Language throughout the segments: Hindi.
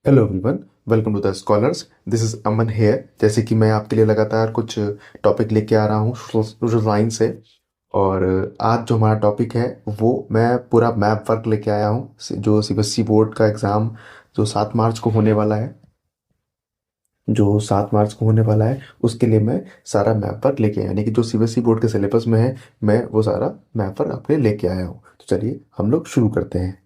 Hello everyone, welcome to the scholars. This is Aman here. जैसे कि मैं आपके लिए लगातार कुछ टॉपिक लेके आ रहा हूँ सोशल साइंस से। और आज जो हमारा टॉपिक है वो मैं पूरा मैप वर्क लेके आया हूँ, जो सीबीएसई बोर्ड का एग्ज़ाम जो 7 मार्च को होने वाला है। जो 7 मार्च को होने वाला है उसके लिए मैं सारा मैप वर्क लेके आया, यानी कि जो सीबीएसई बोर्ड के सिलेबस में है मैं वो सारा मैप वर्क अपने लेके आया हूँ। तो चलिए हम लोग शुरू करते हैं।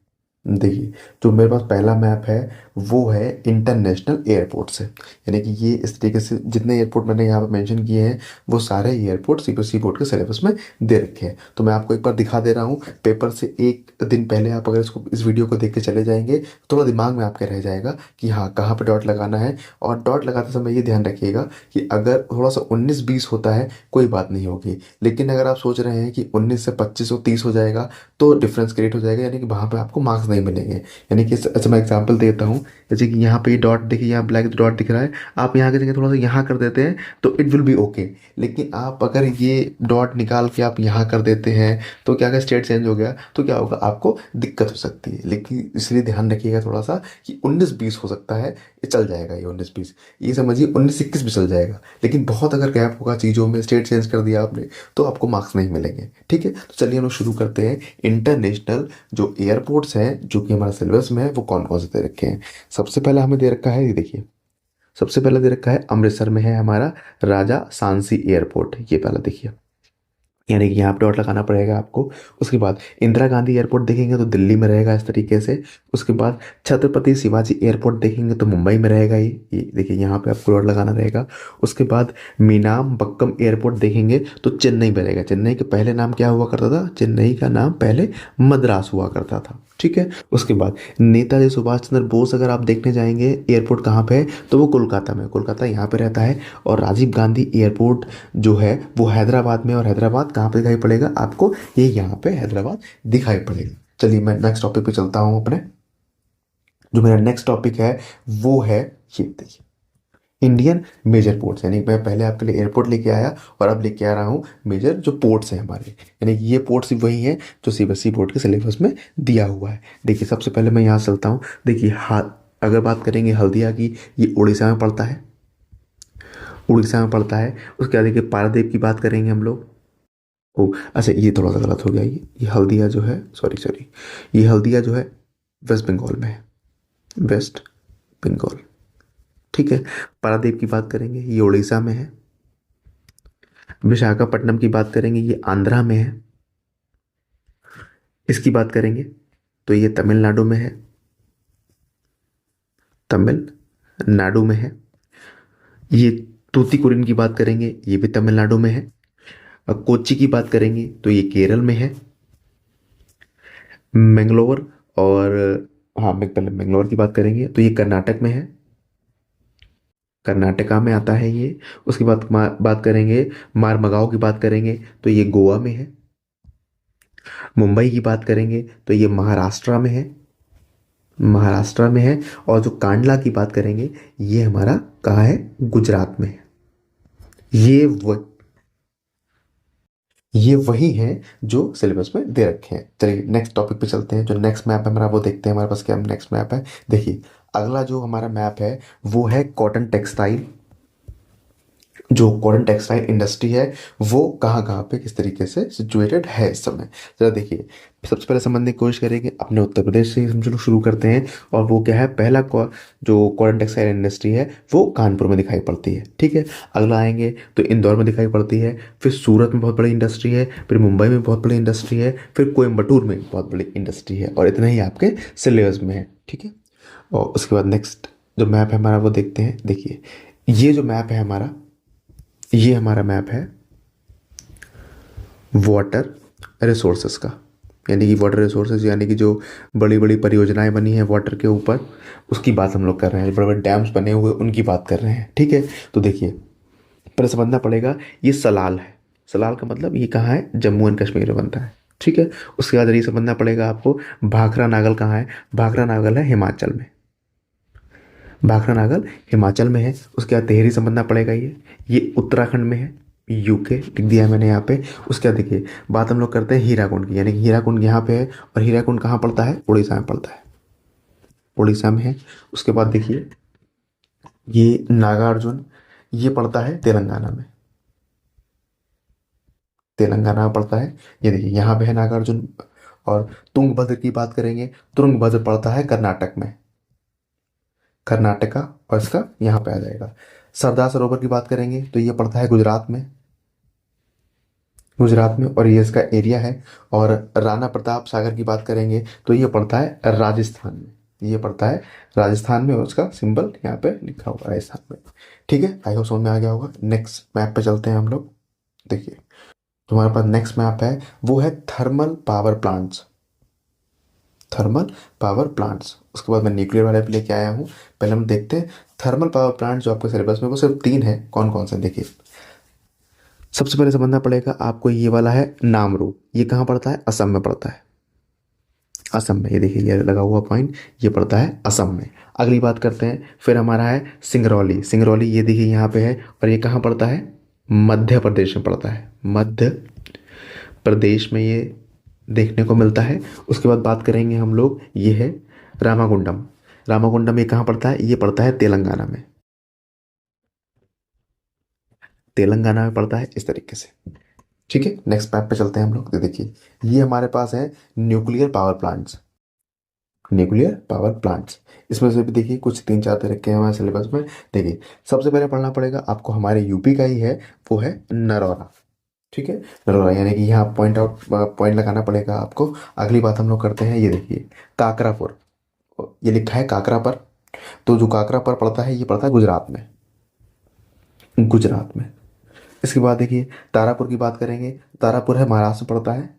देखिए, जो मेरे पास पहला मैप है वो है इंटरनेशनल एयरपोर्ट से, यानी कि ये इस तरीके से जितने एयरपोर्ट मैंने यहाँ पे मेंशन किए हैं वो सारे एयरपोर्ट सीबीएसई बोर्ड के सिलेबस में दे रखे हैं। तो मैं आपको एक बार दिखा दे रहा हूँ पेपर से एक दिन पहले। आप अगर इस वीडियो को देख के चले जाएंगे तो थोड़ा दिमाग में आपके रह जाएगा कि हाँ कहाँ पर डॉट लगाना है। और डॉट लगाते समय ये ध्यान रखिएगा कि अगर थोड़ा सा 19-20 होता है कोई बात नहीं होगी, लेकिन अगर आप सोच रहे हैं कि 19 से 25 और 30 हो जाएगा तो डिफरेंस क्रिएट हो जाएगा, यानी कि वहाँ पे आपको मार्क्स नहीं मिलेंगे। यानी कि अच्छा मैं एग्जांपल देता हूँ। जैसे कि यहाँ पे ये डॉट देखिए, यहाँ ब्लैक डॉट दिख रहा है, आप यहाँ की जगह थोड़ा सा यहाँ कर देते हैं तो इट विल बी ओके। लेकिन आप अगर ये डॉट निकाल के आप यहाँ कर देते हैं तो क्या अगर स्टेट चेंज हो गया तो क्या होगा, आपको दिक्कत हो सकती है। लेकिन इसलिए ध्यान रखिएगा थोड़ा सा कि 19-20 हो सकता है, ये चल जाएगा। ये 19-20, ये समझिए 19-21 भी चल जाएगा। लेकिन बहुत अगर गैप होगा चीज़ों में, स्टेट चेंज कर दिया आपने, तो आपको मार्क्स नहीं मिलेंगे। ठीक है, तो चलिए हम लोग शुरू करते हैं। इंटरनेशनल जो एयरपोर्ट्स हैं जो कि हमारा सिलेबस में है वो कौन कौन से दे रखे हैं। सबसे पहला हमें दे रखा है, ये देखिए, सबसे पहला दे रखा है अमृतसर में है हमारा राजा सांसी एयरपोर्ट। ये पहला देखिए, यानी कि यहाँ पे डॉट लगाना पड़ेगा आपको। उसके बाद इंदिरा गांधी एयरपोर्ट देखेंगे तो दिल्ली में रहेगा इस तरीके से। उसके बाद छत्रपति शिवाजी एयरपोर्ट देखेंगे तो मुंबई में रहेगा। ये देखिए, यहाँ पे आपको डॉट लगाना रहेगा। उसके बाद मीनाम बक्कम एयरपोर्ट देखेंगे तो चेन्नई में रहेगा। चेन्नई के पहले नाम क्या हुआ करता था? चेन्नई का नाम पहले मद्रास हुआ करता था। ठीक है, उसके बाद नेताजी सुभाष चंद्र बोस अगर आप देखने जाएंगे एयरपोर्ट कहाँ पे है तो वो कोलकाता में, कोलकाता यहाँ पे रहता है। और राजीव गांधी एयरपोर्ट जो है वो हैदराबाद में, और हैदराबाद कहाँ पे दिखाई पड़ेगा आपको? ये यहाँ पे हैदराबाद दिखाई पड़ेगा। चलिए मैं नेक्स्ट टॉपिक पे चलता हूँ अपने। जो मेरा नेक्स्ट टॉपिक है वो है, ये देखिए, इंडियन मेजर पोर्ट्स। यानी मैं पहले आपके लिए एयरपोर्ट लेके आया और अब लेके आ रहा हूँ मेजर जो पोर्ट्स हैं हमारे, यानी कि ये पोर्ट्स वही हैं जो सीबीएसई बोर्ड के सिलेबस में दिया हुआ है। देखिए सबसे पहले मैं यहाँ चलता हूँ। देखिए अगर बात करेंगे हल्दिया की, ये उड़ीसा में पड़ता है, उड़ीसा में पड़ता है। उसके बाद देखिए पारादीप की बात करेंगे हम लोग। ओ अच्छा, ये थोड़ा सा गलत हो गया। ये हल्दिया जो है, सॉरी सॉरी, ये हल्दिया जो है वेस्ट बंगाल में है, वेस्ट बंगाल। ठीक है, पारादीप की बात करेंगे, ये उड़ीसा में है। विशाखापट्टनम की बात करेंगे, ये आंध्रा में है। इसकी बात करेंगे तो ये तमिलनाडु में है, तमिलनाडु में है। ये तूतीकुरिन की बात करेंगे, ये भी तमिलनाडु में है। और कोच्चि की बात करेंगे तो ये केरल में है। मैंगलोर और, हाँ मैं पहले मैंगलोर की बात करेंगे तो ये कर्नाटक में है, कर्नाटका में आता है ये। उसके बाद बात करेंगे, मारमगांव की बात करेंगे तो ये गोवा में है। मुंबई की बात करेंगे तो ये महाराष्ट्र में है, महाराष्ट्र में है। और जो कांडला की बात करेंगे ये हमारा कहाँ है? गुजरात में है। ये वो ये वही हैं जो सिलेबस में दे रखे हैं। चलिए नेक्स्ट टॉपिक पे चलते हैं। जो नेक्स्ट मैप है हमारा वो देखते हैं हमारे पास क्या नेक्स्ट मैप है। देखिए अगला जो हमारा मैप है वो है कॉटन टेक्सटाइल। जो कॉटन टेक्सटाइल इंडस्ट्री है वो कहाँ कहाँ पे किस तरीके से सिचुएटेड है इस समय, जरा देखिए। सबसे पहले समझने की कोशिश करेंगे, अपने उत्तर प्रदेश से हम चलो शुरू करते हैं। और वो क्या है, पहला जो कॉटन टेक्सटाइल इंडस्ट्री है वो कानपुर में दिखाई पड़ती है। ठीक है, अगला आएंगे तो इंदौर में दिखाई पड़ती है, फिर सूरत में बहुत बड़ी इंडस्ट्री है, फिर मुंबई में बहुत बड़ी इंडस्ट्री है, फिर कोयम्बटूर में बहुत बड़ी इंडस्ट्री है। और इतना ही आपके सिलेबस में है। ठीक है, और उसके बाद नेक्स्ट जो मैप है हमारा वो देखते हैं। देखिए ये जो मैप है हमारा, ये हमारा मैप है वाटर रिसोर्सेज का। यानी कि वाटर रिसोर्सेज यानी कि जो बड़ी बड़ी परियोजनाएं बनी हैं वाटर के ऊपर, उसकी बात हम लोग कर रहे हैं। बड़े बड़े डैम्स बने हुए उनकी बात कर रहे हैं। ठीक है, तो देखिए पहले समझना पड़ेगा, ये सलाल है। सलाल का मतलब ये कहाँ है? जम्मू एंड कश्मीर में बनता है। ठीक है, उसके बाद ये समझना पड़ेगा आपको, भाखरा नागल कहाँ है? भाखरा नागल है हिमाचल में, भाखरा नागल हिमाचल में है। उसके बाद टिहरी समझना पड़ेगा, ये उत्तराखंड में है, यूके लिख दिया है मैंने यहाँ पे। उसके बाद देखिए बात हम लोग करते हैं हीराकुंड की, यानी कि हीराकुंड यहाँ पे है। और हीराकुंड कहाँ पड़ता है? उड़ीसा में पड़ता है। उड़ीसा में है। उसके बाद देखिए ये नागार्जुन, ये पड़ता है तेलंगाना में, तेलंगाना में पड़ता है। ये देखिए यहाँ पे है नागार्जुन। और तुंगभद्र की बात करेंगे, तुंगभद्र पड़ता है कर्नाटक में, कर्नाटका, और इसका यहाँ पे आ जाएगा। सरदार सरोवर की बात करेंगे तो ये पड़ता है गुजरात में, गुजरात में, और ये इसका एरिया है। और राणा प्रताप सागर की बात करेंगे तो ये पड़ता है राजस्थान में, ये पड़ता है राजस्थान में, और उसका सिंबल यहाँ पे लिखा हुआ है राजस्थान में। ठीक है, आई होप समझ में आ गया होगा। नेक्स्ट मैप पे चलते हैं हम लोग। देखिए जो हमारे पास नेक्स्ट मैप है वो है thermal power plants, thermal power plants. उसके बाद मैं न्यूक्लियर वाले पे लेके आया हूँ। पहले हम देखते हैं थर्मल पावर प्लांट जो आपके सिलेबस में, वो सिर्फ 3 है। कौन कौन से देखिए, सबसे पहले समझना पड़ेगा आपको, ये वाला है नामरू, ये कहाँ पड़ता है, असम में पड़ता है, असम में। ये देखिए ये लगा हुआ पॉइंट, ये पड़ता है असम में। अगली बात करते हैं, फिर हमारा है सिंगरौली, सिंगरौली ये देखिए यहाँ पे है, और ये कहाँ पड़ता है, मध्य प्रदेश में पड़ता है, मध्य प्रदेश में ये देखने को मिलता है। उसके बाद बात करेंगे हम लोग, ये है रामागुंडम, रामागुंडम ये कहाँ पड़ता है, ये पड़ता है तेलंगाना में, तेलंगाना में पड़ता है इस तरीके से। ठीक है, नेक्स्ट मैप पे चलते हैं हम लोग। तो देखिए ये हमारे पास है nuclear power plants, nuclear power plants. इसमें से भी देखिए कुछ 3-4 दे रखे हैं हमारे सिलेबस में। देखिए सबसे पहले पढ़ना पड़ेगा आपको, हमारे यूपी का ही है, वो है नरौरा। ठीक है, नरौरा, यानी कि यहाँ पॉइंट लगाना पड़ेगा आपको। अगली बात हम लोग करते हैं, ये देखिए काकरापुर, ये लिखा है काकरा पर, तो जो काकरा पर पड़ता है ये पड़ता है गुजरात में, गुजरात में। इसके बाद देखिए तारापुर की बात करेंगे, तारापुर है महाराष्ट्र में पड़ता है,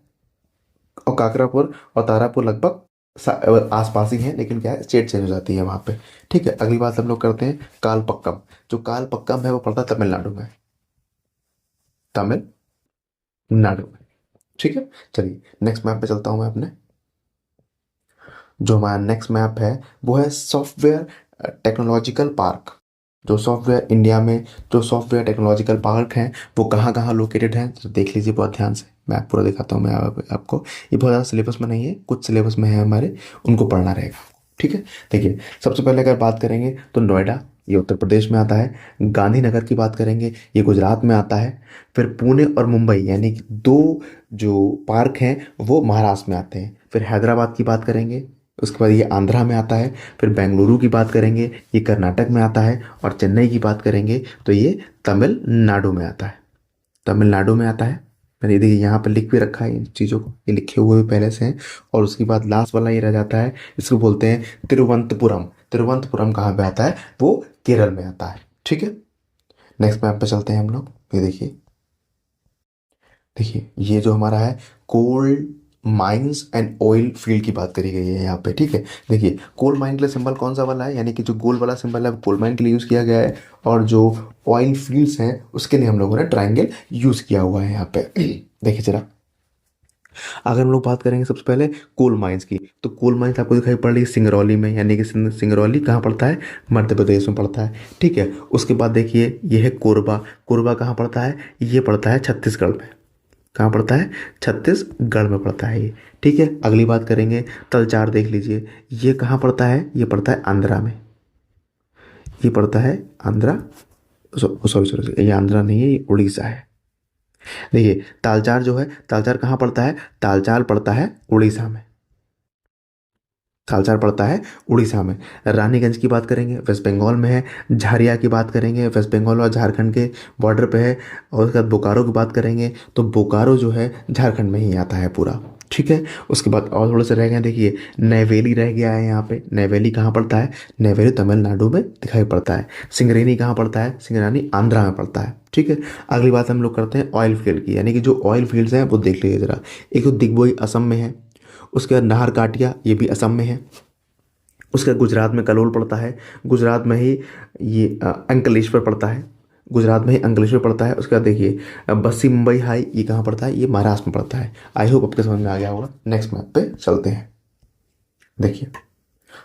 और काकरापुर और तारापुर लगभग आसपास ही हैं, लेकिन क्या है स्टेट चेंज हो जाती है वहाँ पे। ठीक है, अगली बात हम लोग करते हैं कालपक्कम, जो कालपक्कम है वो पड़ता है तमिलनाडु में, तमिलनाडु में। ठीक है, चलिए नेक्स्ट मैप पे चलता हूँ मैं अपने। जो हमारा नेक्स्ट मैप है वो है सॉफ्टवेयर टेक्नोलॉजिकल पार्क, जो सॉफ्टवेयर इंडिया में जो सॉफ्टवेयर टेक्नोलॉजिकल पार्क हैं वो कहाँ कहाँ लोकेटेड हैं, तो देख लीजिए बहुत ध्यान से। मैं पूरा दिखाता हूँ मैं आपको, ये बहुत ज़्यादा सिलेबस में नहीं है, कुछ सिलेबस में है हमारे, उनको पढ़ना रहेगा। ठीक है, देखिए सबसे पहले अगर बात करेंगे तो नोएडा, ये उत्तर प्रदेश में आता है। गांधीनगर की बात करेंगे, ये गुजरात में आता है। फिर पुणे और मुंबई, यानी कि 2 जो पार्क हैं वो महाराष्ट्र में आते हैं। फिर हैदराबाद की बात करेंगे, उसके बाद ये आंध्रा में आता है। फिर बेंगलुरु की बात करेंगे, ये कर्नाटक में आता है। और चेन्नई की बात करेंगे तो ये तमिलनाडु में आता है, तमिलनाडु में आता है। मैंने देखिए यहाँ पर लिख भी रखा है इन चीज़ों को, ये लिखे हुए भी पहले से हैं। और उसके बाद लास्ट वाला ये रह जाता है, इसको बोलते हैं तिरुवनंतपुरम। तिरुवनंतपुरम कहाँ पे आता है, वो केरल में आता है। ठीक है, नेक्स्ट मैप पे चलते हैं हम लोग। ये देखिए, देखिए ये जो हमारा है coal mines and oil field की बात करी गई है यहाँ पे। ठीक है, देखिए कोल माइन के लिए सिंबल कौन सा वाला है, यानी कि जो गोल वाला सिंबल है वो कोल माइन के लिए यूज़ किया गया है। और जो ऑयल फील्ड्स हैं उसके लिए हम लोगों ने ट्राइंगल यूज़ किया हुआ है यहाँ पे। देखिए जरा, अगर हम लोग बात करेंगे सबसे पहले कोल माइंस की, तो कोल माइंस आपको दिखाई पड़ रही है सिंगरौली में, यानी कि सिंगरौली कहाँ पड़ता है, मध्य प्रदेश में पड़ता है। ठीक है, उसके बाद देखिए ये है कोरबा, कोरबा कहाँ पड़ता है, ये पड़ता है छत्तीसगढ़ में, कहाँ पड़ता है, छत्तीसगढ़ में पड़ता है ये। ठीक है, अगली बात करेंगे तलचार, देख लीजिए ये कहाँ पड़ता है, ये पड़ता है आंध्रा में, ये पड़ता है आंध्रा, सॉरी सॉरी, ये आंध्रा नहीं है, ये उड़ीसा है। देखिए तालचार जो है, तालचार कहाँ पड़ता है, तालचार पड़ता है उड़ीसा में, तालचार पड़ता है उड़ीसा में। रानीगंज की बात करेंगे, वेस्ट बंगाल में है। झारिया की बात करेंगे, वेस्ट बंगाल और झारखंड के बॉर्डर पे है। और उसके बाद बोकारो की बात करेंगे तो बोकारो जो है झारखंड में ही आता है पूरा। ठीक है, उसके बाद और थोड़े से रह गए, देखिए नेवेली रह गया है यहाँ पे। नेवेली कहाँ पड़ता है, नेवेली तमिलनाडु में दिखाई पड़ता है। सिंगरेनी कहाँ पड़ता है, सिंगरेनी आंध्रा में पड़ता है। ठीक है, अगली बात हम लोग करते हैं ऑयल फील्ड की, यानी कि जो ऑयल फील्ड्स हैं वो देख लीजिए ज़रा। एक तो दिग्बोई असम में है, उसके बाद नाहर काटिया ये भी असम में है। उसके बाद गुजरात में कलोल पड़ता है, गुजरात में ही ये अंकलेश्वर पड़ता है, गुजरात में ही अंकलेश्वर पड़ता है। उसके बाद देखिए बस्सी मुंबई हाई, ये कहाँ पड़ता है, ये महाराष्ट्र में पड़ता है। आई होप आपके समझ में आ गया होगा। नेक्स्ट मैप पे चलते हैं। देखिए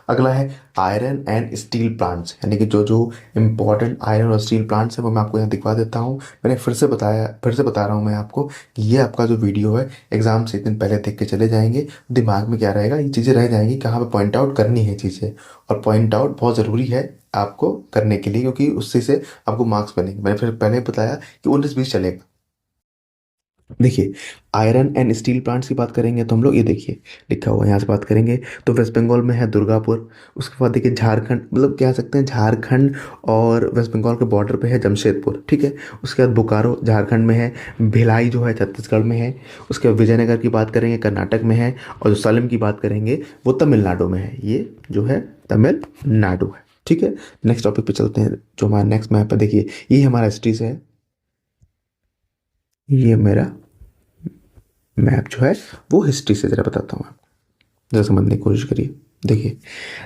अगला है आयरन एंड स्टील प्लांट्स, यानी कि जो जो इम्पोर्टेंट आयरन और स्टील प्लांट्स है वो मैं आपको यहाँ दिखवा देता हूँ। मैंने फिर से बता रहा हूँ मैं आपको कि ये आपका जो वीडियो है एग्जाम से एक दिन पहले देख के चले जाएंगे, दिमाग में क्या रहेगा, ये चीज़ें रह जाएंगी कहाँ पे पॉइंट आउट करनी है चीज़ें। और पॉइंट आउट बहुत ज़रूरी है आपको करने के लिए, क्योंकि उससे से आपको मार्क्स बनेंगे। मैंने फिर पहले बताया कि 19-20 चलेगा। देखिए, आयरन एंड स्टील प्लांट्स की बात करेंगे तो हम लोग ये देखिए लिखा हुआ है, यहाँ से बात करेंगे तो वेस्ट बंगाल में है दुर्गापुर। उसके बाद देखिए झारखंड, मतलब कह सकते हैं झारखंड और वेस्ट बंगाल के बॉर्डर पे है जमशेदपुर, ठीक है। उसके बाद बोकारो झारखंड में है, भिलाई जो है छत्तीसगढ़ में है। उसके बाद विजयनगर की बात करेंगे कर्नाटक में है, और जो सलेम की बात करेंगे वो तमिलनाडु में है। ये जो है तमिलनाडु है, ठीक है। नेक्स्ट टॉपिक पे चलते हैं। जो हमारा नेक्स्ट मैप है देखिए, ये हमारा हिस्ट्री से है। ये मेरा मैप जो है वो हिस्ट्री से ज़रा बताता हूँ आपको, ज़रा समझने की कोशिश करिए। देखिए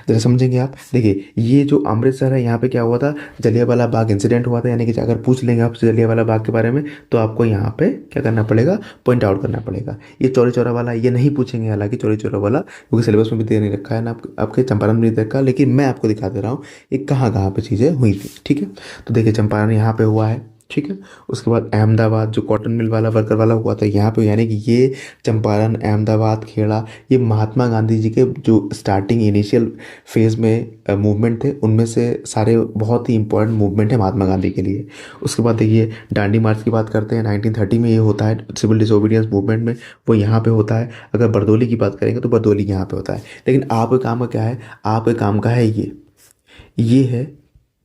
ज़रा समझेंगे आप। देखिए ये जो अमृतसर है, यहाँ पे क्या हुआ था, जलियांवाला बाग इंसिडेंट हुआ था। यानी कि अगर पूछ लेंगे आपसे जलियांवाला बाग के बारे में तो आपको यहाँ पे क्या करना पड़ेगा, पॉइंट आउट करना पड़ेगा। ये चौरी चौरा वाला ये नहीं पूछेंगे, हालांकि चौरी चौरा वाला क्योंकि सिलेबस में भी दे नहीं रखा है ना, आपके चंपारण में नहीं दे रखा, लेकिन मैं आपको दिखा दे रहा हूँ ये कहाँ कहाँ पे चीज़ें हुई थी, ठीक है। तो देखिए चंपारण यहाँ पे हुआ है, ठीक है। उसके बाद अहमदाबाद जो कॉटन मिल वाला वर्कर वाला हुआ था यहाँ पे, यानी कि ये चंपारण, अहमदाबाद, खेड़ा, ये महात्मा गांधी जी के जो स्टार्टिंग इनिशियल फेज़ में मूवमेंट थे उनमें से सारे बहुत ही इंपॉर्टेंट मूवमेंट है महात्मा गांधी के लिए। उसके बाद देखिए दांडी मार्च की बात करते हैं, 1930 में ये होता है सिविल डिसोबीडियंस मूवमेंट में, वो यहाँ पे होता है। अगर बरदौली की बात करेंगे तो बरदौली यहाँ पे होता है। लेकिन आपके काम का क्या है, आपके काम का है ये है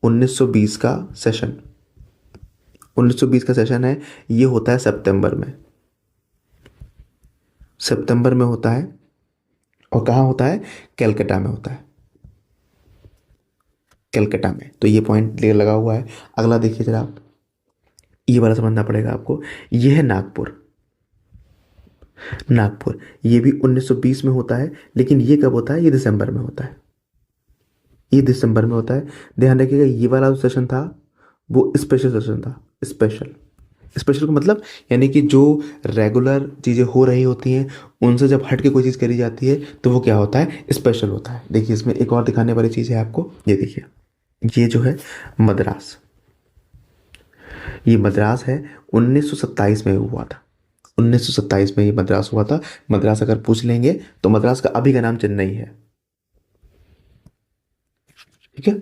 1920 का सेशन, 1920 का सेशन है। ये होता है सितंबर में, सितंबर में होता है। और कहाँ होता है, कलकत्ता में होता है, कलकत्ता में। तो ये पॉइंट लगा हुआ है। अगला देखिए जरा आप, ये वाला समझना पड़ेगा आपको। ये है नागपुर, नागपुर ये भी 1920 में होता है, लेकिन ये कब होता है, ये दिसंबर में होता है, ये दिसंबर में होता है। ध्यान रखिएगा ये वाला जो सेशन था वो स्पेशल सेशन था। स्पेशल, स्पेशल का मतलब यानी कि जो रेगुलर चीज़ें हो रही होती हैं उनसे जब हट के कोई चीज़ करी जाती है तो वो क्या होता है, स्पेशल होता है। देखिए इसमें एक और दिखाने वाली चीज़ है आपको, ये देखिए ये जो है मद्रास, ये मद्रास है 1927 में हुआ था, 1927 में ये मद्रास हुआ था। मद्रास अगर पूछ लेंगे तो मद्रास का अभी का नाम चेन्नई है, ठीक है।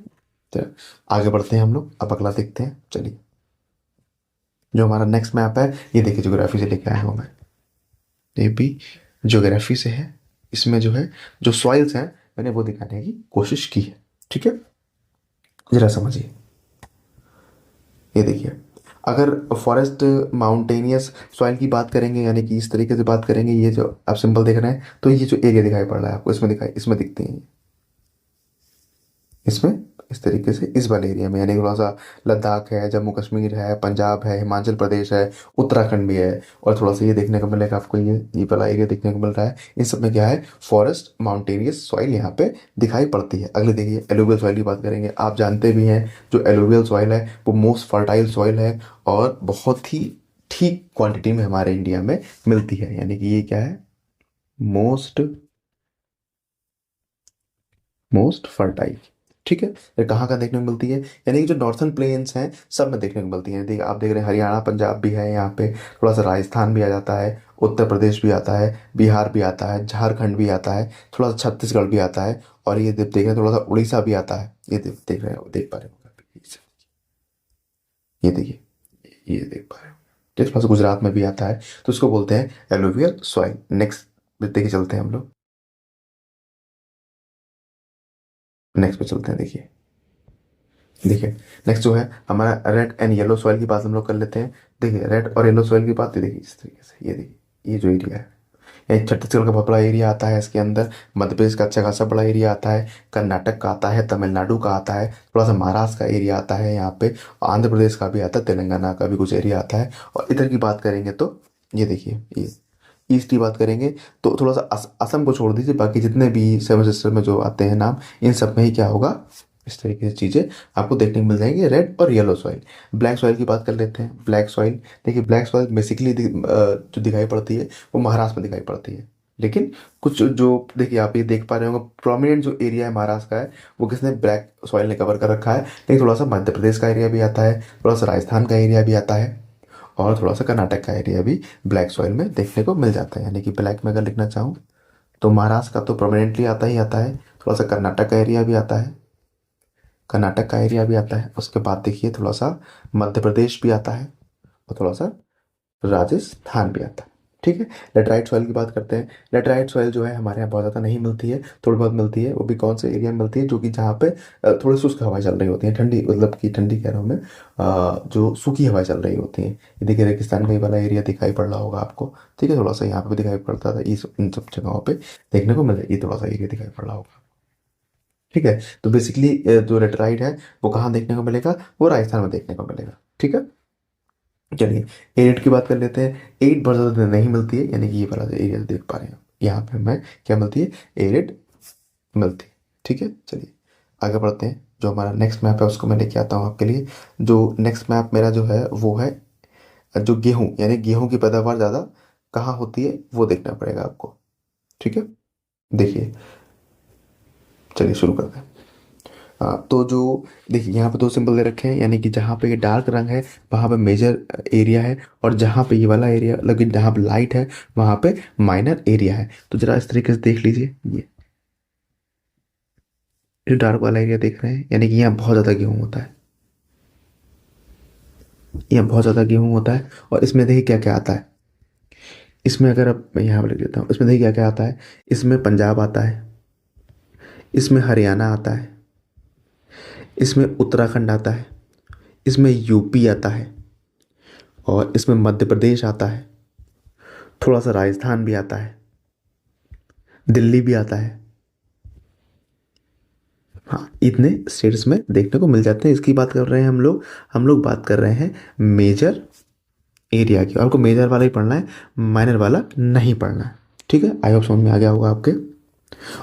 तो आगे बढ़ते हैं हम लोग, अब अगला देखते हैं। चलिए जो हमारा नेक्स्ट मैप है ये देखिए ज्योग्राफी से लेके आया हूँ मैं, ये भी ज्योग्राफी से है। इसमें जो है जो सॉइल्स हैं मैंने वो दिखाने की कोशिश की है, ठीक है। जरा समझिए, ये देखिए अगर फॉरेस्ट माउंटेनियस सॉइल की बात करेंगे, यानी कि इस तरीके से बात करेंगे, ये जो आप सिंबल देख रहे हैं तो ये जो एरिया दिखाई पड़ रहा है आपको, इसमें दिखते हैं, इसमें इस तरीके से इस वाले एरिया में, यानी थोड़ा सा लद्दाख है, जम्मू कश्मीर है, पंजाब है, हिमाचल प्रदेश है, उत्तराखंड भी है। और थोड़ा सा ये देखने को मिलेगा आपको, ये वाला एरिया देखने को मिल रहा है। इन सब में क्या है, फॉरेस्ट माउंटेनियस सॉइल यहाँ पे दिखाई पड़ती है। अगले देखिए एलुवियल सॉइल की बात करेंगे। आप जानते भी हैं जो एलुवियल सॉइल है वो मोस्ट फर्टाइल सॉइल है और बहुत ही ठीक क्वांटिटी में हमारे इंडिया में मिलती है। यानी कि ये क्या है, मोस्ट मोस्ट फर्टाइल, ठीक है। ये कहाँ कहाँ देखने को मिलती है, यानी कि जो नॉर्थन प्लेन्स हैं सब में देखने को मिलती है। आप देख रहे हैं हरियाणा पंजाब भी है यहाँ पे, थोड़ा सा राजस्थान भी आ जाता है, उत्तर प्रदेश भी आता है, बिहार भी आता है, झारखंड भी आता है, थोड़ा सा छत्तीसगढ़ भी आता है, और ये देख रहे हैं थोड़ा सा उड़ीसा भी आता है। ये देख रहे हैं, देख पा रहे हो, ये देखिए, ये देख पा रहे हो, ये थोड़ा सा गुजरात में भी आता है, तो उसको बोलते हैं एलुवियल सॉइल। नेक्स्ट देखिए चलते हैं हम लोग, नेक्स्ट पे चलते हैं। देखिए देखिए नेक्स्ट जो है हमारा रेड एंड येलो सॉइल की बात हम लोग कर लेते हैं। देखिए रेड और येलो सॉइल की बात, ये देखिए इस तरीके से, ये देखिए ये जो एरिया है, ये छत्तीसगढ़ का बहुत बड़ा एरिया आता है इसके अंदर, मध्य प्रदेश का अच्छा खासा बड़ा एरिया आता है, कर्नाटक का आता है, तमिलनाडु का आता है, थोड़ा सा महाराष्ट्र का एरिया आता है यहाँ पे, आंध्र प्रदेश का भी आता है, तेलंगाना का भी कुछ एरिया आता है। और इधर की बात करेंगे तो ये देखिए, ये ईस्ट की बात करेंगे तो थोड़ा सा असम को छोड़ दीजिए, बाकी जितने भी सेवन सिस्टर में जो आते हैं नाम, इन सब में ही क्या होगा, इस तरीके से चीज़ें आपको देखने को मिल जाएंगी, रेड और येलो सॉइल। ब्लैक सॉइल की बात कर लेते हैं। ब्लैक सॉइल देखिए, ब्लैक सॉइल बेसिकली जो दिखाई पड़ती है वो महाराष्ट्र में दिखाई पड़ती है, लेकिन कुछ जो देखिए आप ये देख पा रहे होंगे, प्रोमिनेंट जो एरिया है महाराष्ट्र का है वो किसने, ब्लैक सॉइल ने कवर कर रखा है। लेकिन थोड़ा सा मध्य प्रदेश का एरिया भी आता है, थोड़ा सा राजस्थान का एरिया भी आता है, और थोड़ा सा कर्नाटक का एरिया भी ब्लैक सॉइल में देखने को मिल जाता है। यानी कि ब्लैक में अगर लिखना चाहूँ तो महाराष्ट्र का तो प्रोमिनेंटली आता ही आता है, थोड़ा सा कर्नाटक का एरिया भी आता है, कर्नाटक का एरिया भी आता है। उसके बाद देखिए थोड़ा सा मध्य प्रदेश भी आता है, और थोड़ा सा राजस्थान भी आता है। ठीक है, लेटराइट सॉइल की बात करते हैं। लेटराइट सॉइल जो है हमारे यहाँ बहुत ज़्यादा नहीं मिलती है, थोड़ी बहुत मिलती है। वो भी कौन से एरिया में मिलती है, जो कि जहाँ पे थोड़ी शुष्क हवाएं चल रही होती हैं, ठंडी मतलब कि ठंडी कह रहा हूँ मैं, जो सूखी हवाएं चल रही होती हैं। ये देखिए रेगिस्तान का ये वाला एरिया दिखाई पड़ रहा होगा आपको। ठीक है, थोड़ा सा यहाँ पे भी दिखाई पड़ता था, इस इन सब जगहों पे देखने को मिल, ये थोड़ा सा एरिया दिखाई पड़ रहा होगा। ठीक है, तो बेसिकली जो लेटराइट है वो कहाँ देखने को मिलेगा, वो राजस्थान में देखने को मिलेगा। ठीक है, चलिए एट की बात कर लेते हैं। एट बहुत ज़्यादा नहीं मिलती है, यानी कि ये वाला जो एरिया देख पा रहे हैं यहाँ पे हमें क्या मिलती है, एरिड मिलती है। ठीक है, चलिए आगे बढ़ते हैं। जो हमारा नेक्स्ट मैप है उसको मैं लेके आता हूँ आपके लिए। जो नेक्स्ट मैप मेरा जो है वो है जो गेहूँ, यानी गेहूँ की पैदावार ज़्यादा कहाँ होती है वो देखना पड़ेगा आपको। ठीक है, देखिए चलिए शुरू करते हैं। तो जो देखिए यहाँ पे दो सिंबल दे रखे हैं, यानी कि जहाँ पे ये डार्क रंग है वहाँ पे मेजर एरिया है, और जहाँ पे ये वाला एरिया लेकिन जहाँ पे लाइट है वहाँ पे माइनर एरिया है। तो जरा इस तरीके से देख लीजिए, ये जो डार्क वाला एरिया देख रहे हैं, यानी कि यहाँ बहुत ज़्यादा गेहूँ होता है, यहाँ बहुत ज़्यादा गेहूँ होता है। और इसमें देखिए क्या क्या आता है, इसमें अगर अब मैं यहाँ पर लिख देता हूँ, इसमें देखिए क्या क्या आता है। इसमें पंजाब आता है, इसमें हरियाणा आता है, इसमें उत्तराखंड आता है, इसमें यूपी आता है, और इसमें मध्य प्रदेश आता है, थोड़ा सा राजस्थान भी आता है, दिल्ली भी आता है। हाँ, इतने स्टेट्स में देखने को मिल जाते हैं। इसकी बात कर रहे हैं हम लोग बात कर रहे हैं मेजर एरिया की। आपको मेजर वाला ही पढ़ना है, माइनर वाला नहीं पढ़ना है। ठीक है, आई होप समझ में आ गया होगा आपके।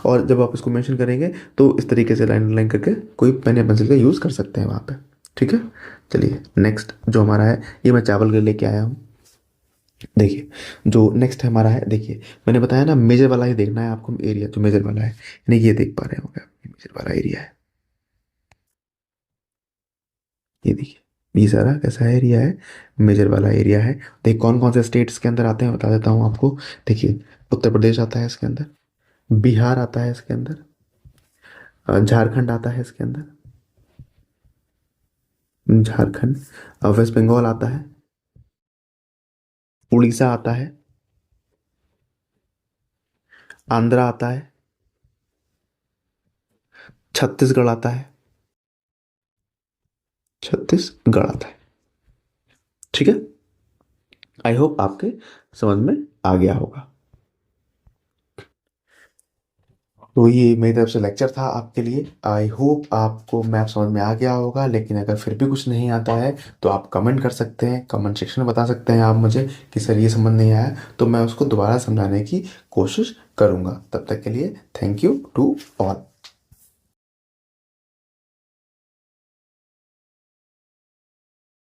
और जब आप इसको मेंशन करेंगे तो इस तरीके से लाइन लाइन करके कोई पेन या पेंसिल का यूज़ कर सकते हैं वहाँ पे। ठीक है, चलिए नेक्स्ट जो हमारा है, ये मैं चावल के लेके आया हूँ। देखिए जो नेक्स्ट है हमारा है, देखिए मैंने बताया ना मेजर वाला ही देखना है आपको, एरिया जो मेजर वाला है, यानी ये देख पा रहे होंगे आप, ये मेजर वाला एरिया है। ये देखिए ये सारा कैसा एरिया है, मेजर वाला एरिया है। देखिए कौन कौन से स्टेट्स के अंदर आते हैं बता देता हूँ आपको। देखिए उत्तर प्रदेश आता है इसके अंदर, बिहार आता है इसके अंदर, झारखंड आता है इसके अंदर, झारखंड, वेस्ट बंगाल आता है, उड़ीसा आता है, आंध्रा आता है, छत्तीसगढ़ आता है, छत्तीसगढ़ आता है। ठीक है, आई होप आपके समझ में आ गया होगा। तो ये मेरी तरफ से लेक्चर था आपके लिए। आई होप आपको मैप समझ में आ गया होगा। लेकिन अगर फिर भी कुछ नहीं आता है तो आप कमेंट कर सकते हैं, कमेंट सेक्शन में बता सकते हैं आप मुझे कि सर ये समझ नहीं आया, तो मैं उसको दोबारा समझाने की कोशिश करूँगा। तब तक के लिए थैंक यू टू ऑल।